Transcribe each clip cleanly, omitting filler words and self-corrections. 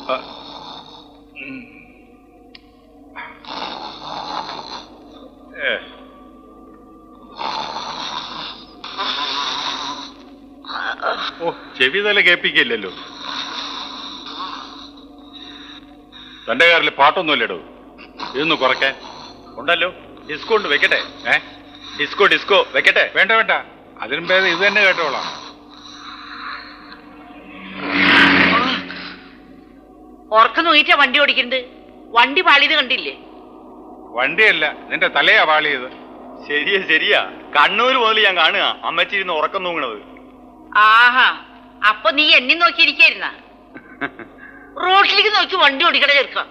ഓ, ചെവി തല കേൾപ്പിക്കില്ലല്ലോ. തന്റെ കാറിൽ പാട്ടൊന്നുമില്ലടോ. ഇതൊന്ന് കുറയ്ക്കാൻ ഉണ്ടല്ലോ. ഡിസ്കോ ഉണ്ട്, വെക്കട്ടെ? ഡിസ്കോ വെക്കട്ടെ? വേണ്ട വേണ്ട, അതിനും ഭേദം ഇത് തന്നെ കേട്ടോളാം. ഉറക്കം നോക്കിട്ടാ വണ്ടി ഓടിക്കുന്നത്. വണ്ടി പാളിയത് കണ്ടില്ലേ? വണ്ടിയല്ല, നിന്റെ തലയാ പാളിയത്. ശരിയാ. കണ്ണൂർ മുതൽ ഞാൻ കാണുക അമ്മച്ചിരുന്ന് ഉറക്കം തൂങ്ങണത്. ആഹാ, അപ്പൊ നീ എന്നെ നോക്കിയിരിക്കായിരുന്ന? റോഡിലേക്ക് നോക്കി വണ്ടി ഓടിക്കണ ചെറുക്കാം.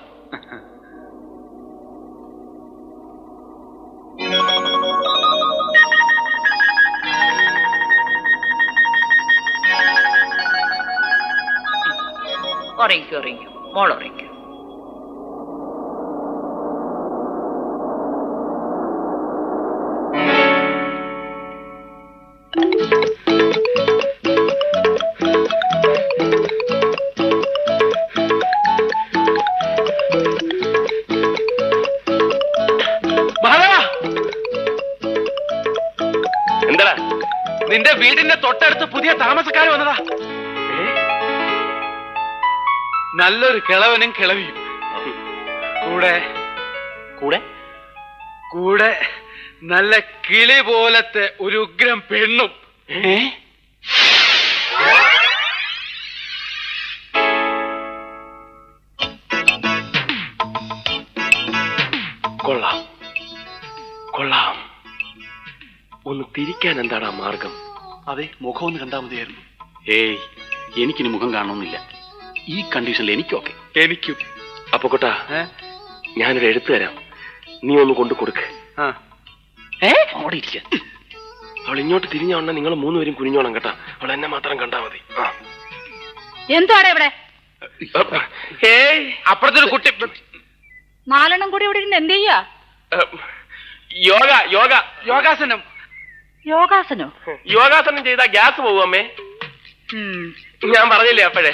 ഉറങ്ങിക്കോ മോൾ ഉറങ്ങിക്കോ. എന്താ നിന്റെ വീടിന്റെ തൊട്ടടുത്ത് പുതിയ താമസക്കാർ വന്നതാ. നല്ലൊരു കിളവനും കിളവിയും കൂടെ കൂടെ കൂടെ നല്ല കിളി പോലത്തെ ഒരു ഉഗ്രം പെണ്ണും. കൊള്ളാം കൊള്ളാം. ഒന്ന് തിരിക്കാൻ എന്താണ് മാർഗം? അതെ, മുഖം ഒന്ന് കണ്ടാൽ മതിയായിരുന്നു. ഏയ്, എനിക്കിനി മുഖം കാണണമെന്നില്ല. ഈ കണ്ടീഷനിൽ എനിക്കൊക്കെ. എനിക്കും. അപ്പൊ കൊട്ടാ, ഞാനൊരു എഴുത്ത് തരാം, നീ ഒന്ന് കൊണ്ടു കൊടുക്ക്. അവിടെ ഇരിക്ക. അവൾ ഇങ്ങോട്ട് തിരിഞ്ഞോണ്ട നിങ്ങൾ മൂന്നുപേരും കുനിഞ്ഞോണം കേട്ടാ. അവൾ എന്നെ മാത്രം കണ്ടാ മതി. എന്താണ് ഇവിടെ? ഏയ്, അപ്പുറത്തൊരു കുട്ടി. നാലെണ്ണം കൂടി ഇവിടെ ഇരുന്ന് എന്ത് ചെയ്യാ? യോഗാസനം. യോഗാസനോ? യോഗാസനം ചെയ്താ ഗ്യാസ് പോകും അമ്മേ. ഞാൻ പറഞ്ഞില്ലേ അപ്പോഴേ.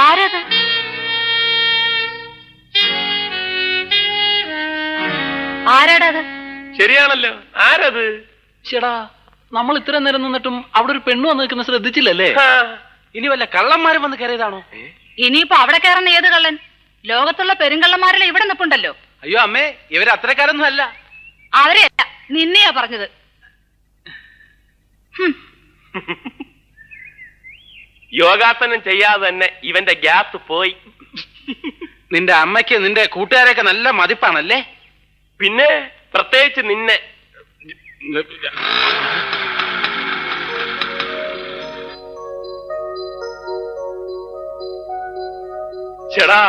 ആരത്? ആരാടത്? ശരിയാണല്ലോ, ആരത്? ചേടാ, നമ്മൾ ഇത്ര നേരം നിന്നിട്ടും അവിടെ ഒരു പെണ്ണ് വന്ന് നിൽക്കുന്ന ശ്രദ്ധിച്ചില്ലല്ലേ? ഇനി വല്ല കള്ളന്മാരും വന്ന് കയറിയതാണോ? ഇനിയിപ്പോ അവിടെ കയറുന്ന ഏത് കള്ളൻ? ലോകത്തുള്ള പെരുങ്കള്ളന്മാരെല്ലാം ഇവിടെ നിൽപ്പുണ്ടല്ലോ. അയ്യോ അമ്മേ, ഇവര് അത്രക്കാരൊന്നും അല്ല. അവരെയല്ല, നിന്നെയാ പറഞ്ഞത്. യോഗാസനം ചെയ്യാതെ തന്നെ ഇവന്റെ ഗ്യാസ് പോയി. നിന്റെ അമ്മയ്ക്ക് നിന്റെ കൂട്ടുകാരെയൊക്കെ നല്ല മതിപ്പാണല്ലേ? പിന്നെ പ്രത്യേകിച്ച് നിന്നെ. ചേടാ,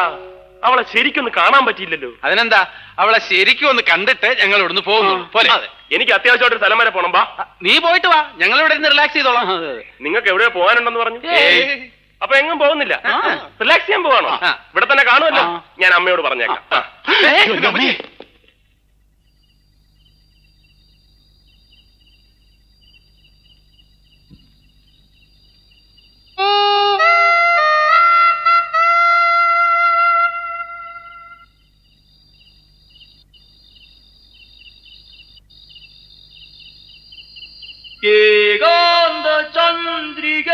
അവളെ ശരിക്കൊന്ന് കാണാൻ പറ്റിയില്ലല്ലോ. അതിനെന്താ, അവളെ ശരിക്കും ഒന്ന് കണ്ടിട്ട് ഞങ്ങൾ ഇവിടുന്ന് പോകുന്നു പോലെ. എനിക്ക് അത്യാവശ്യമായിട്ട് സ്ഥലം വരെ പോണം. വാ, നീ പോയിട്ട് വാ, ഞങ്ങൾ ഇവിടെ നിന്ന് റിലാക്സ് ചെയ്തോളാം. നിങ്ങൾക്ക് എവിടെയോ പോകാനുണ്ടെന്ന് പറഞ്ഞു. അപ്പൊ എങ്ങും പോകുന്നില്ല, റിലാക്സ് ചെയ്യാൻ പോവാണോ? ഇവിടെ തന്നെ കാണുമല്ലോ. ഞാൻ അമ്മയോട് പറഞ്ഞേക്കാം. ഏകാന്ത ചന്ദ്രിക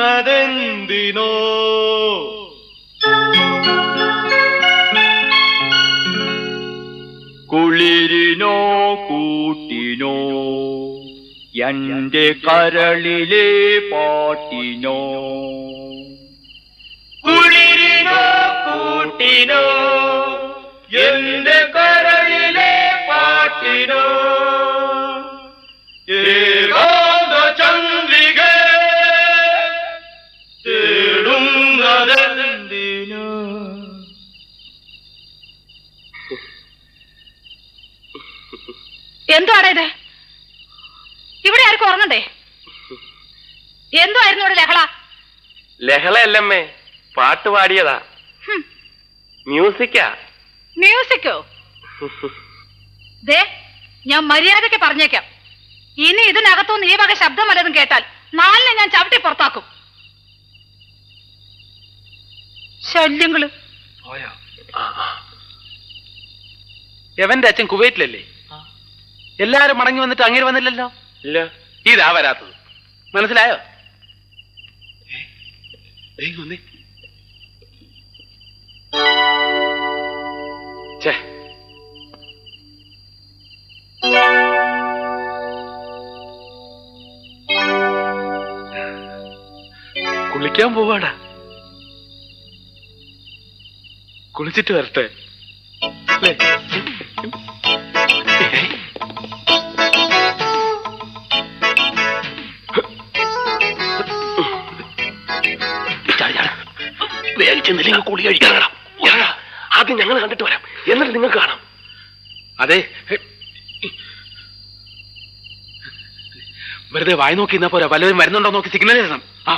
തേടുന്നതെന്തിനോ കുളിരിനോ കൂട്ടിനോ എന്റെ കരളിലെ പാട്ടിനോ. കുളിരിനോ കൂട്ടിനോ എന്റെ കരളിലെ പാട്ടിനോ. ഏകാന്ത ചന്ദ്രിക തേടുന്നതെന്തിനോ. എന്താണ് ഇത്? ഇവിടെ ആർക്കും ഉറങ്ങണ്ടേ? എന്തുവായിരുന്നു ഇവിടെ ലഹള? ലഹളയല്ലമ്മേ, പാട്ട് പാടിയതാ. മ്യൂസിക്കാ. മ്യൂസിക്കോ? ദേ, ഞാൻ മര്യാദയ്ക്ക് പറഞ്ഞേക്കാം, ഇനി ഇതിനകത്തുനിന്ന് ഈ വക ശബ്ദം വല്ലതും കേട്ടാൽ നാലിനെ ഞാൻ ചവിട്ടി പുറത്താക്കും. ശല്യങ്ങള്. എവന്റെ അച്ഛൻ കുവൈറ്റിലല്ലേ? എല്ലാരും മടങ്ങി വന്നിട്ട് അങ്ങേര് വന്നില്ലല്ലോ. ഇല്ല. ഇതാ വരാത്തത്. മനസ്സിലായോ? ഛേ, കുളിക്കാൻ പോവാടാ. കുളിച്ചിട്ട് വരട്ടെ. വേഗിച്ചെന്നില്ലെങ്കിൽ കുളി കഴിക്കാൻ ആദ്യം ഞങ്ങൾ കണ്ടിട്ട് വരാം, എന്നിട്ട് നിങ്ങൾക്ക് കാണാം. അതെ, വെറുതെ വായി നോക്കി ഇന്നാ പോരാ, വല്ലവരും വരുന്നുണ്ടോ നോക്കി സിഗ്നൽ തരണം. ആ,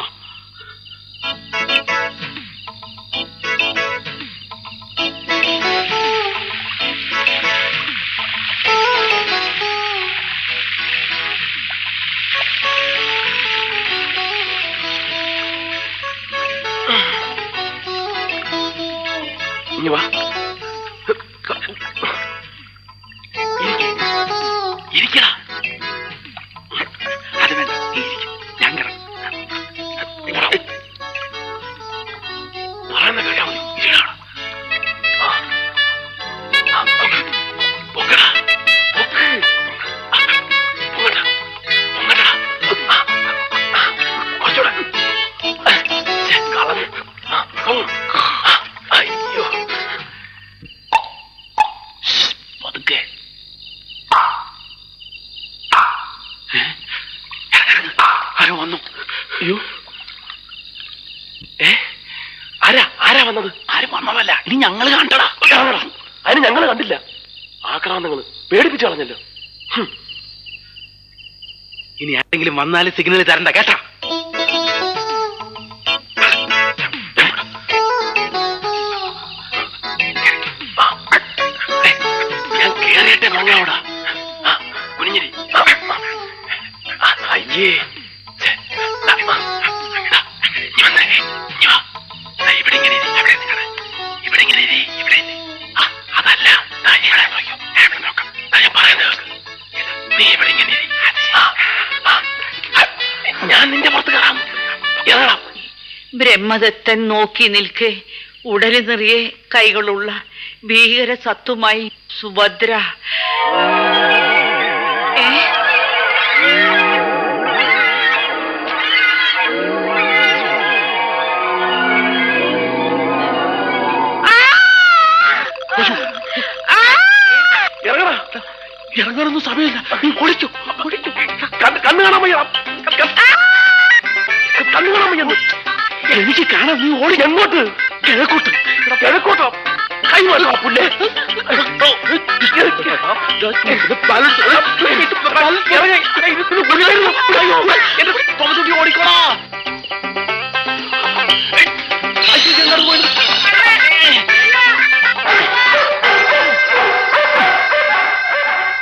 ഇനി വാ. ഇരിക്കടാ. അത് വേണ്ട, ഞാൻ കിടക്കാം. പറയുന്ന കേട്ടാ മതി. ഇരിക്കടാ. പൊക്കടാ. കുറച്ചൂടെ കളഞ്ഞു. അയ്യോ, പതുക്കെ. ആരോ വന്നു. അയ്യോ, ആരാ വന്നത്? ആരും വന്നതല്ല, ഇനി ഞങ്ങള് കണ്ടടാ. അതിന് ഞങ്ങൾ കണ്ടില്ല. ആക്രാന്തങ്ങള് പേടിപ്പിച്ചു കളഞ്ഞല്ലോ. ഇനി ആരെങ്കിലും വന്നാലും സിഗ്നൽ തരണ്ട കേട്ടാ. ഞാൻ കേറിയട്ടെ മങ്ങാവടാ. കുനിഞ്ഞിരി. അയ്യേ, അതല്ല, ഞാൻ പറയുന്നത് നീ ഇവിടെ ഇങ്ങനെ. ഞാൻ നിന്റെ പുറത്ത് കയറാം. ബ്രഹ്മദത്തൻ നോക്കി നിൽക്കെ ഉടല് നിറയെ കൈകളുള്ള ഭീകര സത്തുമായി സുഭദ്ര. ഇറങ്ങാനൊന്നും സമയമില്ല. നീ ഓടിച്ചു. കണ്ണു കാണാൻ വയ്യ. കണ്ണു കാണാൻ വയ്യ. എനിക്ക് കാണാൻ. നീ ഓടി. എങ്ങോട്ട്? കിഴക്കോട്ട്. കിഴക്കോട്ടോ? കൈ വല്ലോ പുല്ലേ. ഓടിക്കോളാ.